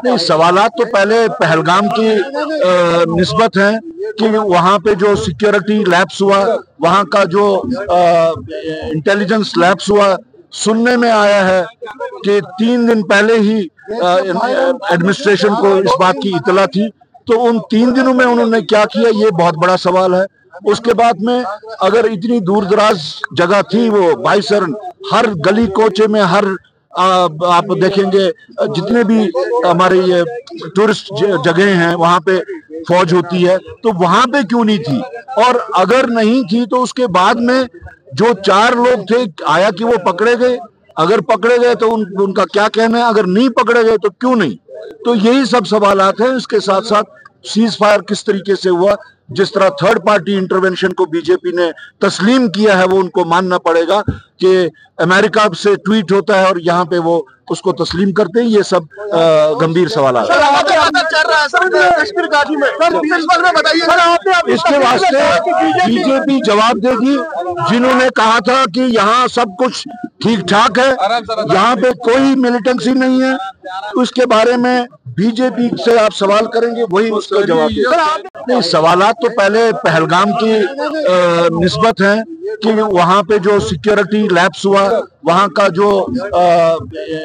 नहीं, सवालात तो पहले पहलगाम की निस्बत है कि वहां पे जो सिक्योरिटी लैप्स हुआ, वहां का जो इंटेलिजेंस लैप्स हुआ, सुनने में आया है कि 3 दिन पहले ही एडमिनिस्ट्रेशन को इस बात की इतला थी। तो उन 3 दिनों में उन्होंने क्या किया, ये बहुत बड़ा सवाल है। उसके बाद में अगर इतनी दूर दराज जगह थी, वो बाइसरन, हर गली कोचे में, हर आप देखेंगे जितने भी हमारे ये टूरिस्ट जगह हैं वहां पे फौज होती है, तो वहां पे क्यों नहीं थी? और अगर नहीं थी तो उसके बाद में जो 4 लोग थे, आया कि वो पकड़े गए? अगर पकड़े गए तो उनका क्या कहना है? अगर नहीं पकड़े गए तो क्यों नहीं? तो यही सब सवालात हैं। इसके साथ साथ सीज फायर किस तरीके से हुआ, जिस तरह थर्ड पार्टी इंटरवेंशन को बीजेपी ने तस्लीम किया है, वो उनको मानना पड़ेगा कि अमेरिका से ट्वीट होता है और यहाँ पे वो उसको तस्लीम करते हैं। ये सब गंभीर सवाल है। इसके वास्ते बीजेपी जवाब देगी। जिन्होंने कहा था कि यहाँ सब कुछ ठीक ठाक है, यहाँ पे कोई मिलिटेंसी नहीं है, उसके बारे में बीजेपी से आप सवाल करेंगे, वही उसका जवाब देगा। नहीं, सवालात तो पहले पहलगाम की निस्बत है कि वहां पे जो सिक्योरिटी लैप्स हुआ, वहां का जो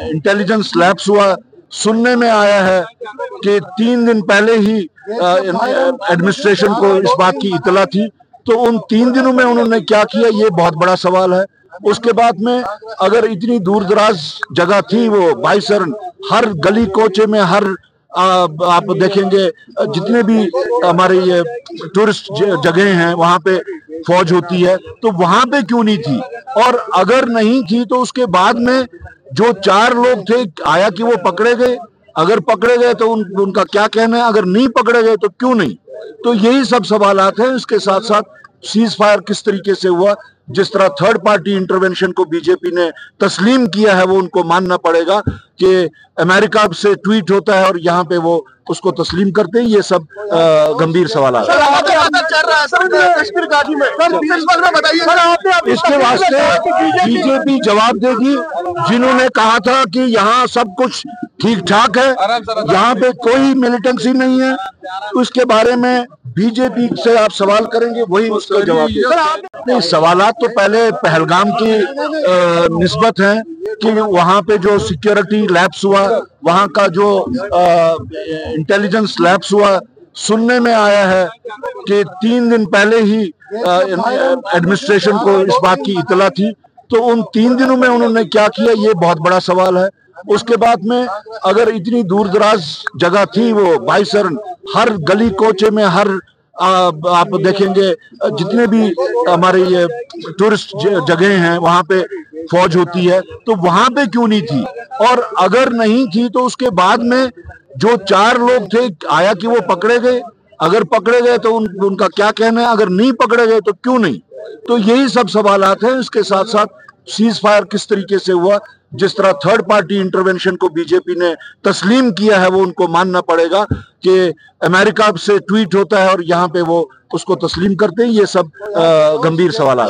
इंटेलिजेंस लैप्स हुआ, सुनने में आया है कि 3 दिन पहले ही एडमिनिस्ट्रेशन को इस बात की इतला थी। तो उन 3 दिनों में उन्होंने क्या किया, ये बहुत बड़ा सवाल है। उसके बाद में अगर इतनी दूर दराज जगह थी, वो बाइसरन, हर गली कोचे में, हर आप देखेंगे जितने भी हमारे ये टूरिस्ट जगह हैं वहां पे फौज होती है, तो वहां पे क्यों नहीं थी? और अगर नहीं थी तो उसके बाद में जो 4 लोग थे, आया कि वो पकड़े गए? अगर पकड़े गए तो उनका क्या कहना है? अगर नहीं पकड़े गए तो क्यों नहीं? तो यही सब सवालात हैं। इसके साथ साथ सीज फायर किस तरीके से हुआ, जिस तरह थर्ड पार्टी इंटरवेंशन को बीजेपी ने तस्लीम किया है, वो उनको मानना पड़ेगा कि अमेरिका से ट्वीट होता है और यहाँ पे वो उसको तस्लीम करते हैं। ये सब गंभीर सवाल है। इसके वास्ते बीजेपी जवाब देगी। जिन्होंने कहा था कि यहाँ सब कुछ ठीक ठाक है, यहाँ पे कोई मिलिटेंसी नहीं है, उसके बारे में बीजेपी से आप सवाल करेंगे, वही उसका जवाब देगा। नहीं, सवालात तो पहले पहलगाम की निस्बत है कि वहां पे जो सिक्योरिटी लैप्स हुआ, वहां का जो इंटेलिजेंस लैप्स हुआ, सुनने में आया है कि 3 दिन पहले ही एडमिनिस्ट्रेशन को इस बात की इतला थी। तो उन 3 दिनों में उन्होंने क्या किया, ये बहुत बड़ा सवाल है। उसके बाद में अगर इतनी दूर दराज जगह थी, वो बाइसरन, हर गली कोचे में, हर आप देखेंगे जितने भी हमारे ये टूरिस्ट जगह हैं वहां पे फौज होती है, तो वहां पे क्यों नहीं थी? और अगर नहीं थी तो उसके बाद में जो 4 लोग थे, आया कि वो पकड़े गए? अगर पकड़े गए तो उनका क्या कहना है? अगर नहीं पकड़े गए तो क्यों नहीं? तो यही सब सवालात हैं। इसके साथ साथ सीज फायर किस तरीके से हुआ, जिस तरह थर्ड पार्टी इंटरवेंशन को बीजेपी ने तस्लीम किया है, वो उनको मानना पड़ेगा कि अमेरिका से ट्वीट होता है और यहाँ पे वो उसको तस्लीम करते हैं। ये सब गंभीर सवाल है।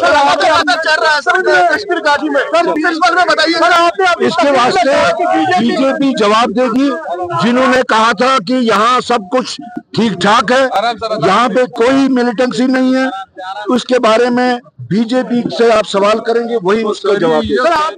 इसके वास्ते बीजेपी जवाब देगी। जिन्होंने कहा था कि यहाँ सब कुछ ठीक ठाक है, यहाँ पे कोई मिलिटेंसी नहीं है, उसके बारे में बीजेपी से आप सवाल करेंगे, वही उसका जवाब देगा।